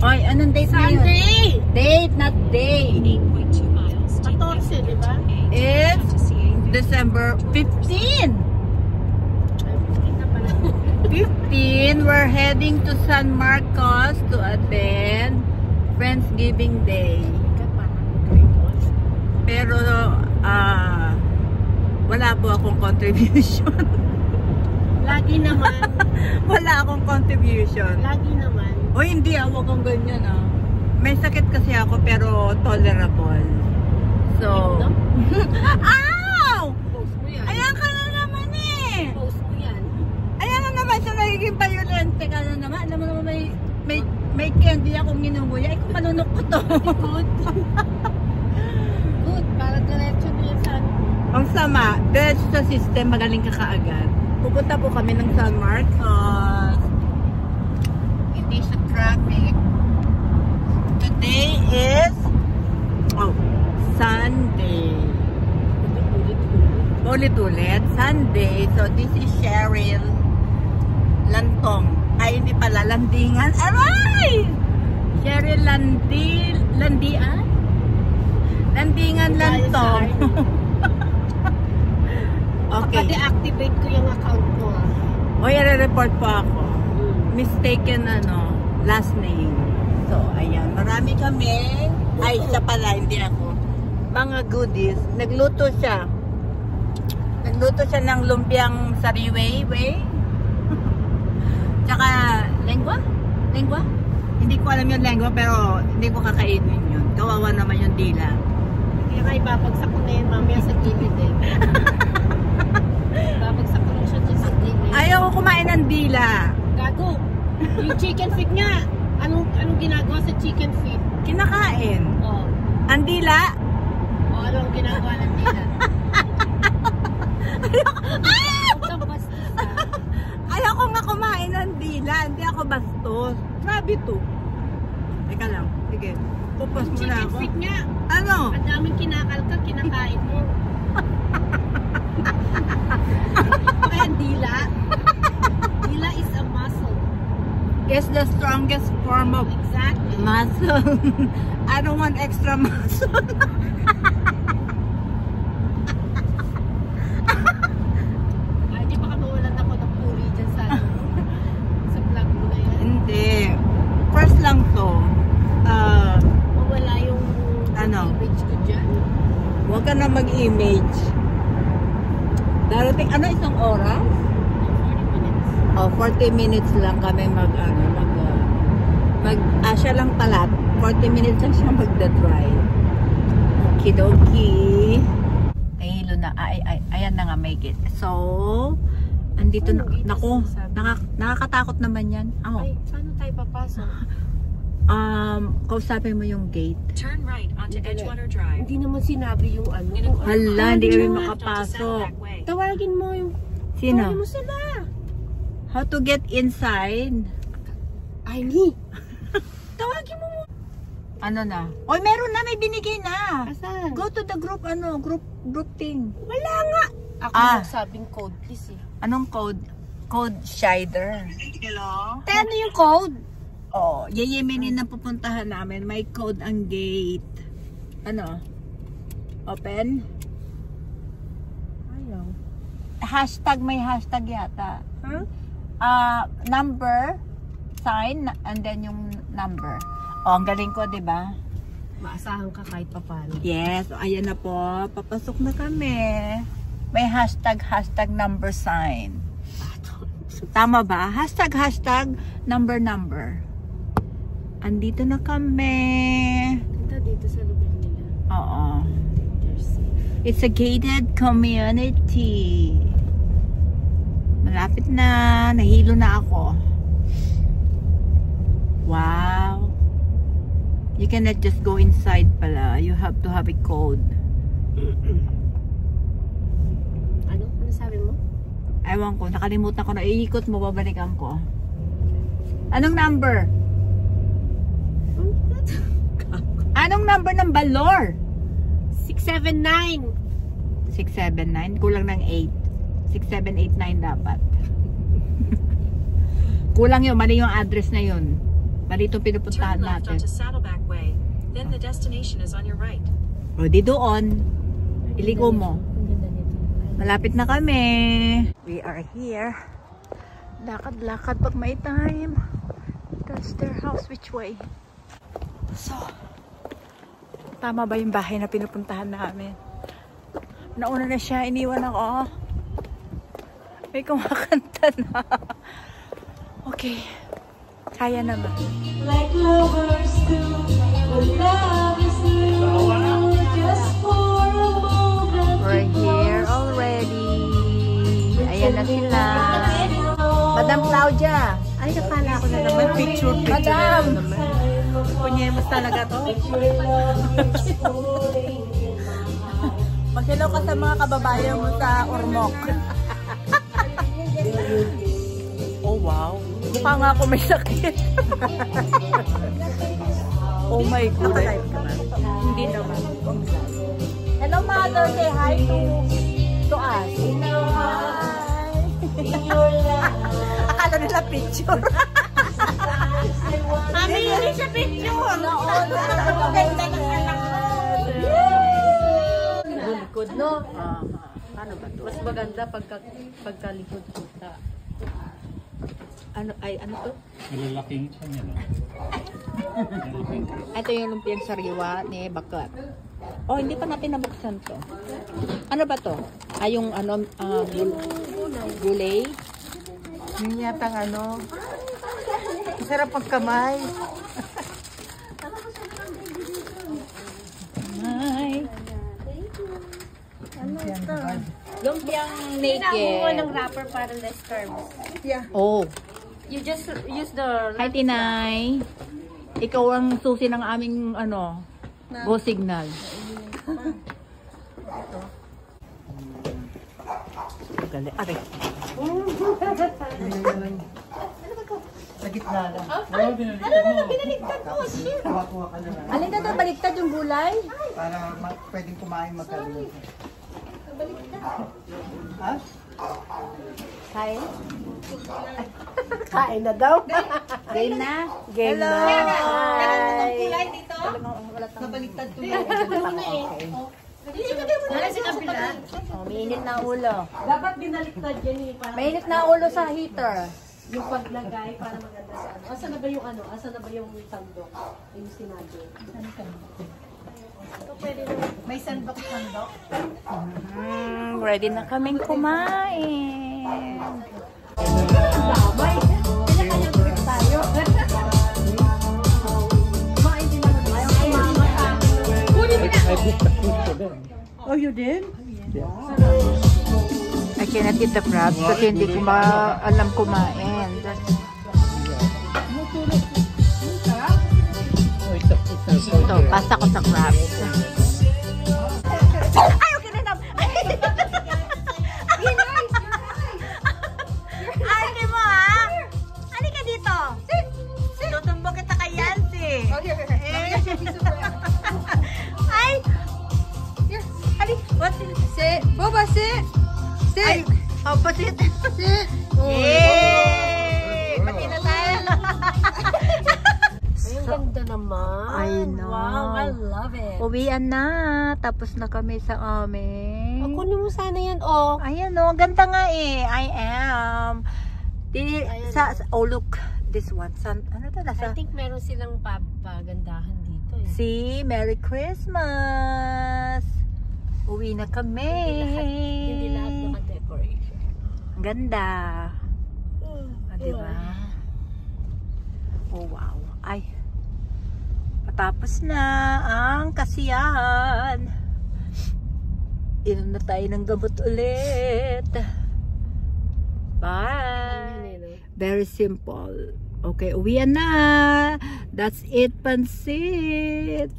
Oy, anong date ngayon? Sunday! Date, not day. 8.2 miles. 14, di ba? It's December 15. 15, we're heading to San Marcos to attend Friendsgiving Day. Pero, wala po akong contribution. Lagi naman. Wala akong contribution. Lagi naman. O hindi, huwag kang ganyan May sakit kasi ako pero tolerable. So, ow! Post mo yan. Ayan ka na naman Post mo yan. Ayan na naman siya nagiging violente ka na naman. Alam mo naman may candy akong ginuguya. Ay, kung manunok ko to. Good. Good. Para diretso na yan sa Ang sama, dahil sa system, magaling ka kaagad. Pupunta po kami ng San Marcos. Hindi siya traffic. Today is Sunday. Ulit-ulit. Sunday. So, this is Cheryl Lantong. Ay, hindi pala. Landingan. Aray! Cheryl Landian? Landingan Lantong. Okay. Pati-activate ko yung account ko. O, i-report po ako. Mistaken last name. So, ayan. Marami kami. Ay, siya pala. Hindi ako. Mga goodies. Nagluto siya. Nagluto siya ng lumpiang sariway. Tsaka, lengua? Lengua? Hindi ko alam yung lengua, pero hindi ko kakainin yun. Kawawa naman yung dila. Kaya nga ibabagsak ko na yun mamaya sa gilid Babagsak ko lang siya dyan sa gilid. Ayaw ko kumain ng dila. Gago. Yung chicken feet nga. Anong ginagawa sa chicken feet? Kinakain. Oh. Ang dila? O anong ginagawa ng dila? Ayaw ko nga kumain ng dila. Hindi ako bastos. Grabe to. Teka lang. Sige. Pupos mo na Chicken ako. feet nga. Ano? Ang daming kinakalkal, kinakain mo. Kaya dila. Dila is a muscle. It's the strongest form of Exactly. muscle. I don't want extra muscle. Ay, di baka mawalan ako ng puri dyan sa vlog mo na yan. Hindi. First lang to. Mawala yung image ko dyan. Huwag ka na mag-image. Darating, isang oras? 40 minutes. 40 minutes lang kami siya lang pala. 40 minutes lang siya magda-drive. Okidoki. Nahilo na. Ayan na nga, may gate. So, andito na. Naku, nakakatakot naman yan. Ay, paano tayo papasok? Kausapin mo yung gate. Turn right onto Edgewater Drive. Hindi naman sinabi yung Hala, hindi kami makapasok. Tawagin mo yung... Sino? Tawagin mo sila. How to get inside? Aini. Tawagin mo. Ano na? Oy, meron na, may binigay na. Asan? Go to the group, group thing. Wala nga. Ako sabing code, please Anong code? Code Shider. Hello? Ano yung code? Oh, yayeminin na pupuntahan namin. May code ang gate. Ano? Open? Ayaw. Hashtag, may hashtag yata. Huh? Number, sign, and then yung number. Oh, ang galing ko, diba? Maasahan ka kahit papano. Yes, so ayan na po. Papasok na kami. May hashtag number sign. Tama ba? Hashtag number. Andito na kami. Punta dito sa lugar nila. Oo. They're safe. It's a gated community. Malapit na. Nahilo na ako. Wow. You cannot just go inside pala. You have to have a code. Ano sabi mo? Ewan ko. Nakalimutan ko na. Iikot mo. Babalikan ko. Anong number? Anong number ng Balor? 679. 679. Kulang ng 8. 6789 dapat. Kulang yun. Mali yung address na yun. Dito pinupuntahan Turn left natin. onto Saddleback Way. Then the destination is on your right. O, di doon. Iligo mo. Ang ganda nito. Malapit na kami. We are here. Lakad-lakad pag may time. That's their house. Which way? So, tama ba yung bahay na pinupuntahan namin? Nauna na siya. Iniwan ako. May kumakanta na. Okay. Kaya naman. Like lovers do, when love is new, just for a moment. We're here already. Ayan na sila. Madam Claudia. Ay, nakala ko na naman. Picture. Madam! Punyemos talaga to. Mag-hello ka sa mga kababayan mo sa Ormoc. Oh, wow. Mukha nga ako may sakit. Oh my God. Hindi naman. Hello, mother. Say hi to us. Akala nila picture. Mami, hindi siya picture. Ganda ng anak ko. Likod, no? Ano ba to? Mas maganda pagkalikod kita. Ano to? Malalaking kanya no? Ito yung lumpiang sariwa ni Baklat. Oh, hindi pa natin nabuksan to. Ano ba to? Yung gulay. Yung yatang ano. Masarap pagkamay. Kamay. Ano ito? Lumpiang Kailangan mo ng naked. wrapper para less carbs. Oh. You just use the... Hi, Tinay. Ikaw ang susi ng aming go signal. Gali. Aray. Sa gitna lang. Binaligtad mo. Kuha-kuha ka na lang. Alin na daw baliktad yung gulay? Para pwedeng kumain magkaroon. Ha? Kain? Kain na daw. Game na? Game na. Hi. dito? Nabaliktad ko Wala si kabila. mainit na ulo. Dapat binaliktad yan eh. Para Mainit na ulo sa heater. yung paglagay para maganda sa ano. Asa na ba yung ano? Asa na ba yung sandok? Yung sinabi. Ito pwede na. May sandok-sandok. Ready na kaming kumain. Oh, you did? I cannot eat the crabs kasi hindi ko alam kumain. Ito, basta ko sa crabs. Ay, okay na na. Ay, di mo ha? Halika dito. Tutumbo kita kay Yancy. Ay! Halik, what's it? Sit. Boba, sit. Sit. Oh, pasit. Sit. Yay! Pati na tayo. Ay, ang ganda naman. I know. Wow, I love it. Uwian na. Tapos na kami sa amin. Kunin mo sana yan, oh. Ayan o, ganda nga eh. I am. Oh, look. This one. Ano to? I think meron silang pagandahan dito eh. See, Merry Christmas! Uwi na kami. Hindi lahat naka-decoration. Ganda. Diba? Oh, wow. Ay. Patapos na ang kasiyahan. Inom na tayo ng gamot ulit. Bye. Very simple. Okay, uwian na. That's it, pansit.